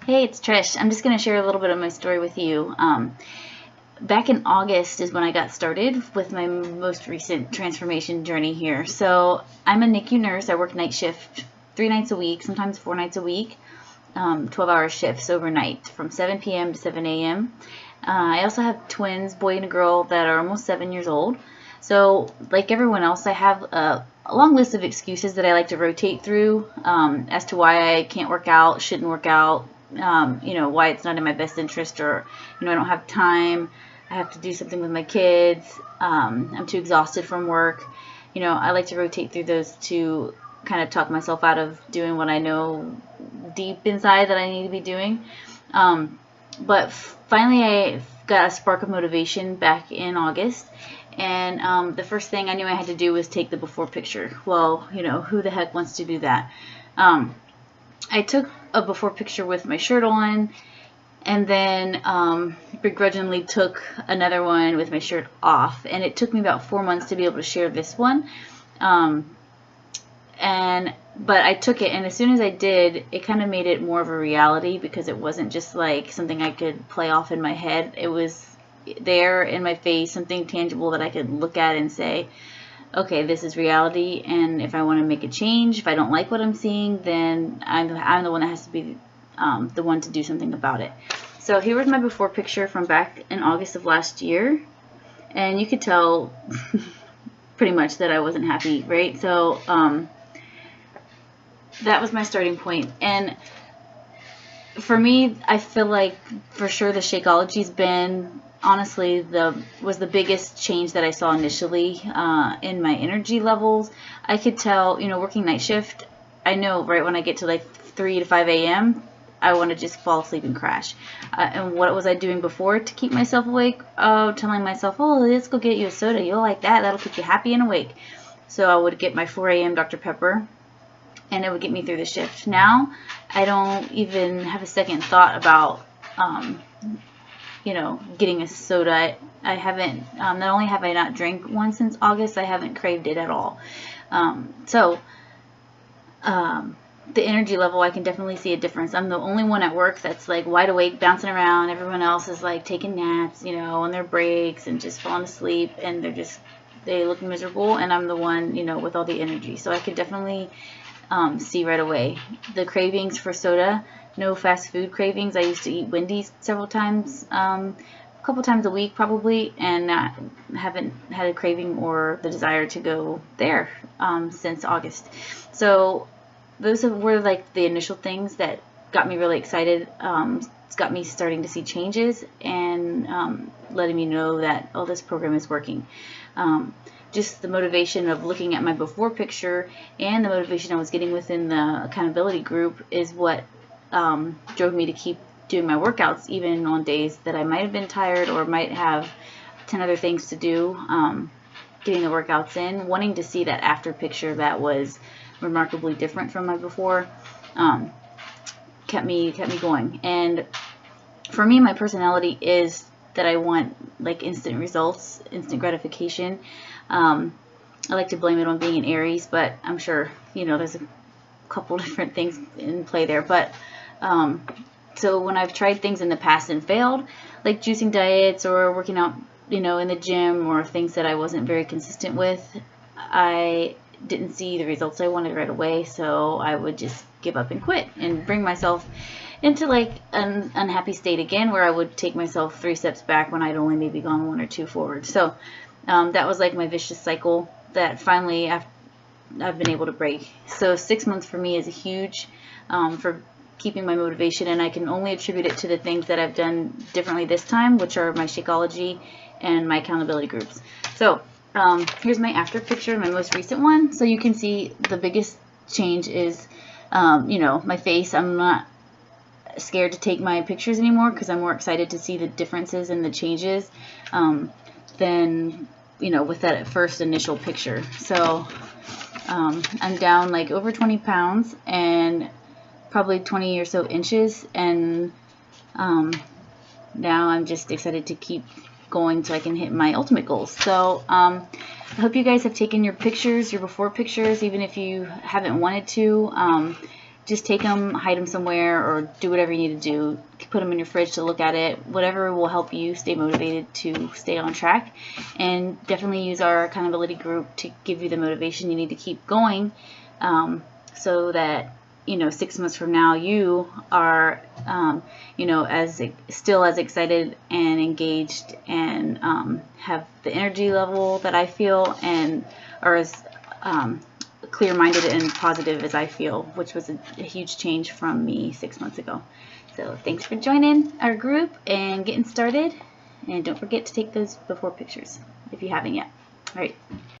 Hey, it's Trish. I'm just going to share a little bit of my story with you. Back in August is when I got started with my most recent transformation journey here. So I'm a NICU nurse. I work night shift 3 nights a week, sometimes 4 nights a week, 12-hour shifts overnight from 7 p.m. to 7 a.m. I also have twins, boy and a girl, that are almost 7 years old. So like everyone else, I have a long list of excuses that I like to rotate through as to why I can't work out, shouldn't work out, why it's not in my best interest, or, I don't have time, I have to do something with my kids, I'm too exhausted from work. I like to rotate through those to kind of talk myself out of doing what I know deep inside that I need to be doing. But finally I got a spark of motivation back in August, and the first thing I knew I had to do was take the before picture. Well, who the heck wants to do that? I took a before picture with my shirt on, and then begrudgingly took another one with my shirt off, and it took me about 4 months to be able to share this one. But I took it, and as soon as I did, it kind of made it more of a reality, because it wasn't just like something I could play off in my head. It was there in my face, something tangible that I could look at and say, okay, this is reality, and if I want to make a change, if I don't like what I'm seeing, then I'm the one that has to be the one to do something about it. So here was my before picture from back in August of last year, and you could tell pretty much that I wasn't happy, right? So that was my starting point. And for me, I feel like for sure the Shakeology's been honestly was the biggest change that I saw initially in my energy levels. I could tell, working night shift, I know right when I get to like 3 to 5 a.m. I want to just fall asleep and crash. And what was I doing before to keep myself awake? Telling myself, oh, let's go get you a soda. You'll like that. That'll keep you happy and awake. So I would get my 4 a.m. Dr. Pepper, and it would get me through the shift. Now I don't even have a second thought about getting a soda. I haven't, not only have I not drank one since August, I haven't craved it at all. The energy level, I can definitely see a difference. I'm the only one at work that's like wide awake, bouncing around. Everyone else is like taking naps, on their breaks and just falling asleep, and they look miserable, and I'm the one, with all the energy. So I could definitely see right away. The cravings for soda, no fast food cravings. I used to eat Wendy's several times, a couple times a week probably, and haven't had a craving or the desire to go there since August. So those were like the initial things that got me really excited. It's got me starting to see changes, and letting me know that, oh, this program is working. Just the motivation of looking at my before picture and the motivation I was getting within the accountability group is what drove me to keep doing my workouts, even on days that I might have been tired or might have 10 other things to do. Getting the workouts in, wanting to see that after picture that was remarkably different from my before, kept me going. And for me, my personality is that I want like instant results, instant gratification. I like to blame it on being an Aries, but I'm sure there's a couple different things in play there. But so when I've tried things in the past and failed, like juicing diets or working out in the gym, or things that I wasn't very consistent with, I didn't see the results I wanted right away, so I would just give up and quit and bring myself into like an unhappy state again, where I would take myself 3 steps back when I'd only maybe gone 1 or 2 forward. So that was like my vicious cycle that finally I've been able to break. So 6 months for me is a huge for keeping my motivation, and I can only attribute it to the things that I've done differently this time, which are my Shakeology and my accountability groups. So here's my after picture, my most recent one. So you can see the biggest change is my face. I'm not scared to take my pictures anymore, because I'm more excited to see the differences and the changes than with that first initial picture. So I'm down like over 20 pounds and probably 20 or so inches, and now I'm just excited to keep going so I can hit my ultimate goals. So I hope you guys have taken your pictures, your before pictures, even if you haven't wanted to. just take them, hide them somewhere, or do whatever you need to do. Put them in your fridge to look at it. Whatever will help you stay motivated to stay on track. And definitely use our accountability group to give you the motivation you need to keep going, so that 6 months from now you are still as excited and engaged, and have the energy level that I feel, and are as clear-minded and positive as I feel, which was a huge change from me 6 months ago. So thanks for joining our group and getting started, and don't forget to take those before pictures if you haven't yet. All right.